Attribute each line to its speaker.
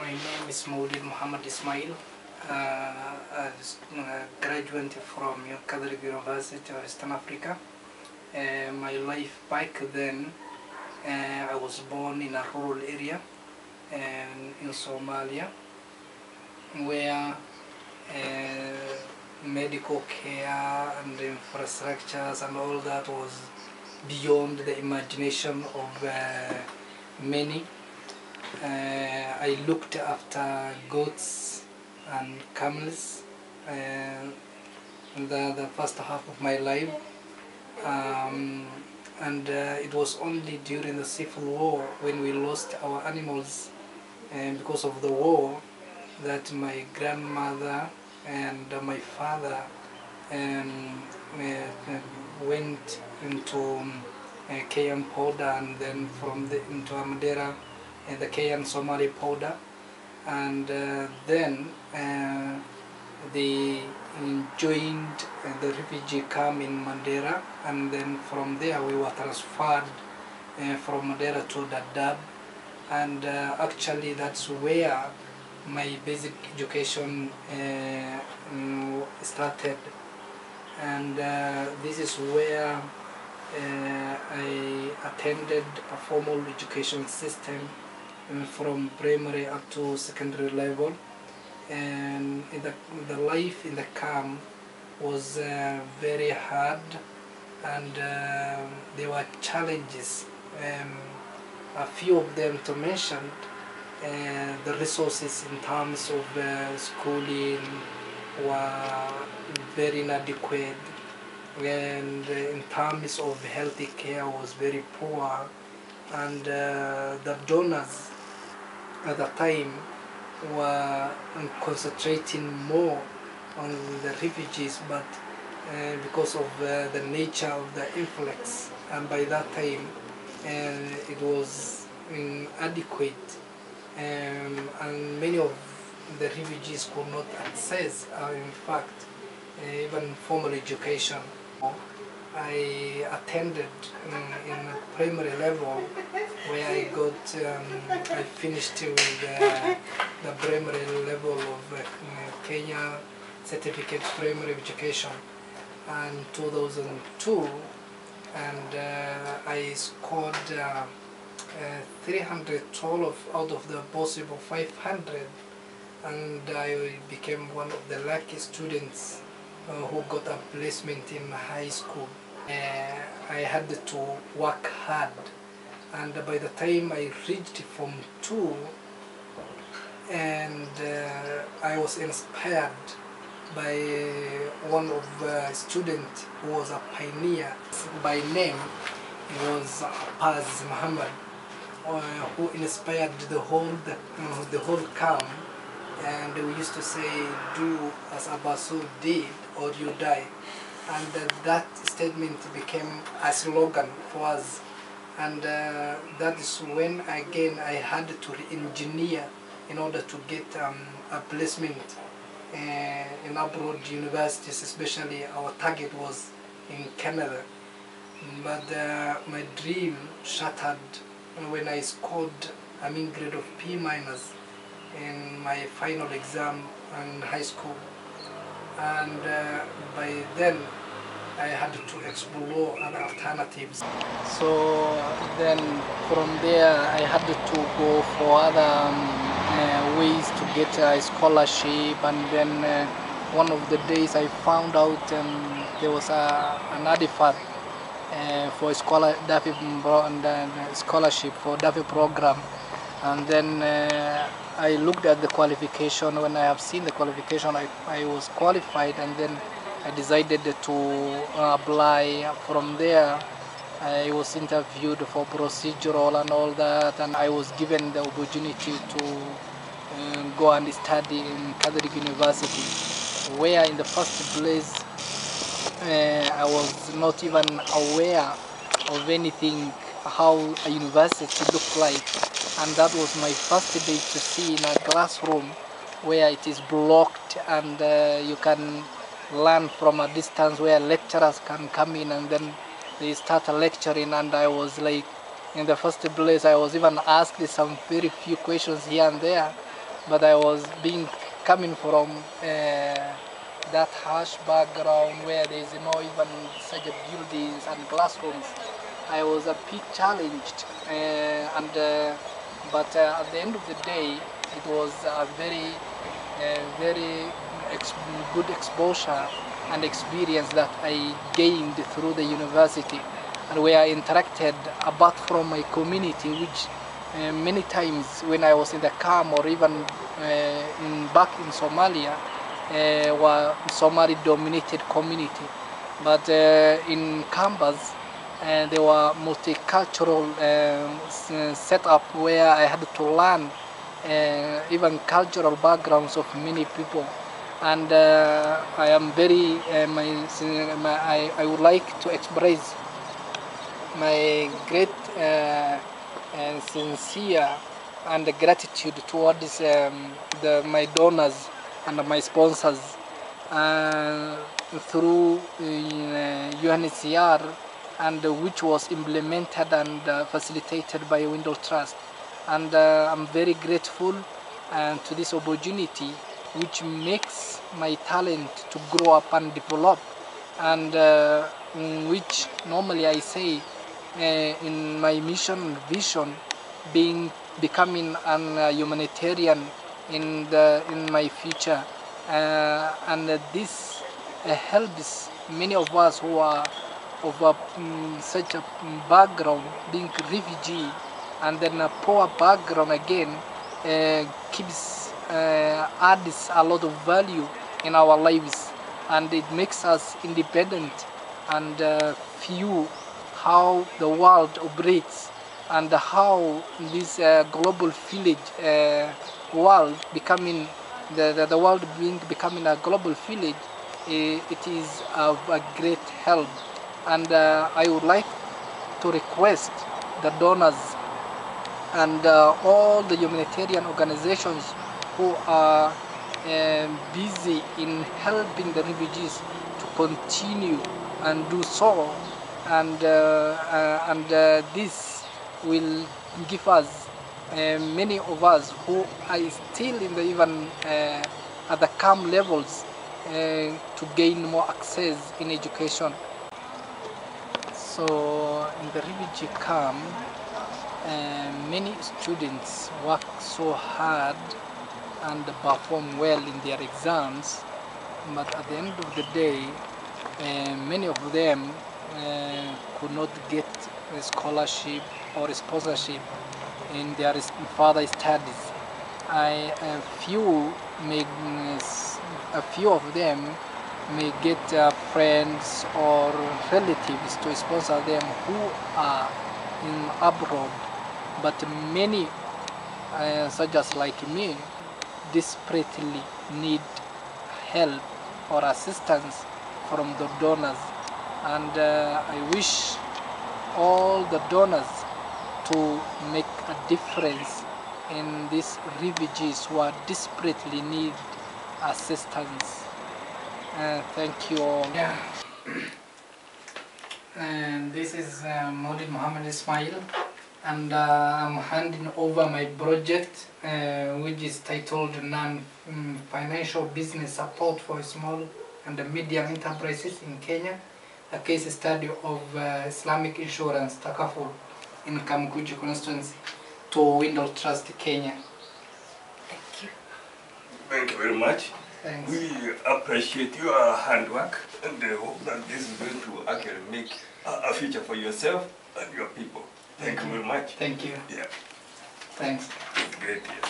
Speaker 1: My name is Mowlid Ismail. I graduated from Catholic University of Eastern Africa. My life back then, I was born in a rural area in Somalia, where medical care and infrastructures and all that was beyond the imagination of many. I looked after goats and camels the first half of my life, and it was only during the Civil War, when we lost our animals because of the war, that my grandmother and my father went into Kenyan powder, and then from into Amadera, the Kenyan Somali powder, and then they joined the refugee camp in Mandera, and then from there we were transferred from Mandera to Dadaab, and actually that's where my basic education started, and this is where I attended a formal education system from primary up to secondary level, and the life in the camp was very hard, and there were challenges. A few of them to mention: the resources in terms of schooling were very inadequate, and in terms of healthy care was very poor, and the donors at the time were concentrating more on the refugees, but because of the nature of the influx, and by that time it was inadequate, and many of the refugees could not access, in fact, even formal education. I attended in primary level, where I finished with the primary level of Kenya Certificate Primary Education in 2002, and I scored 312 out of the possible 500, and I became one of the lucky students who got a placement in high school. I had to work hard, and by the time I reached Form 2, and I was inspired by one of the students who was a pioneer. By name, he was Paz Muhammad, who inspired the whole camp. And we used to say, "Do as Abasu did, or you die." And that statement became a slogan for us. And that is when again I had to re-engineer in order to get a placement in abroad universities. Especially our target was in Canada. But my dream shattered when I scored a mean grade of P- in my final exam in high school, and by then I had to explore other alternatives. So then from there I had to go for other ways to get a scholarship, and then one of the days I found out there was an advert for DAFI scholarship for DAFI program, and then I looked at the qualification. When I have seen the qualification, I was qualified, and then I decided to apply. From there, I was interviewed for procedural and all that, and I was given the opportunity to go and study in Catholic University, where in the first place I was not even aware of anything, how a university looked like. And that was my first day to see in a classroom where it is blocked, and you can learn from a distance, where lecturers can come in and then they start lecturing. And I was like, in the first place, I was even asked some very few questions here and there, but I was coming from that harsh background where there is no even such buildings and classrooms. I was a bit challenged, but at the end of the day, it was a very good exposure and experience that I gained through the university, and where I interacted apart from my community, which many times when I was in the camp or even back in Somalia, were Somali-dominated community, but in campus there were multicultural setup where I had to learn even cultural backgrounds of many people, and I am very I would like to express my great and sincere and gratitude towards my donors and my sponsors through UNHCR, and which was implemented and facilitated by Windle Trust. And I'm very grateful to this opportunity, which makes my talent to grow up and develop, and which normally I say in my mission and vision, becoming an humanitarian in my future, and this helps many of us who are of such a background, being refugee, and then a poor background again, adds a lot of value in our lives, and it makes us independent and view how the world operates, and how this global village world becoming the world becoming a global village. It is of a great help, and I would like to request the donors and all the humanitarian organizations who are busy in helping the refugees to continue and do so, and this will give us many of us who are still in the even at the camp levels to gain more access in education. So in the refugee camp, many students work so hard and perform well in their exams, but at the end of the day, many of them could not get a scholarship or a sponsorship in their further studies. A few of them may get friends or relatives to sponsor them who are in abroad, but many, such as like me, desperately need help or assistance from the donors, and I wish all the donors to make a difference in these refugees who are desperately need assistance. Thank you all. Yeah. And this is Mowlid Muhammad Ismail, and I'm handing over my project, which is titled Non-Financial Business Support for Small and Medium Enterprises in Kenya, a case study of Islamic Insurance Takaful in Kamkuji constituency to Windle Trust Kenya.
Speaker 2: Thank you. Thank you very much.
Speaker 1: Thanks.
Speaker 2: We appreciate your handwork, and hope that this is going to actually make a future for yourself and your people. Thank you very much.
Speaker 1: Thank you.
Speaker 2: Yeah.
Speaker 1: Thanks.
Speaker 2: It's great. Yeah.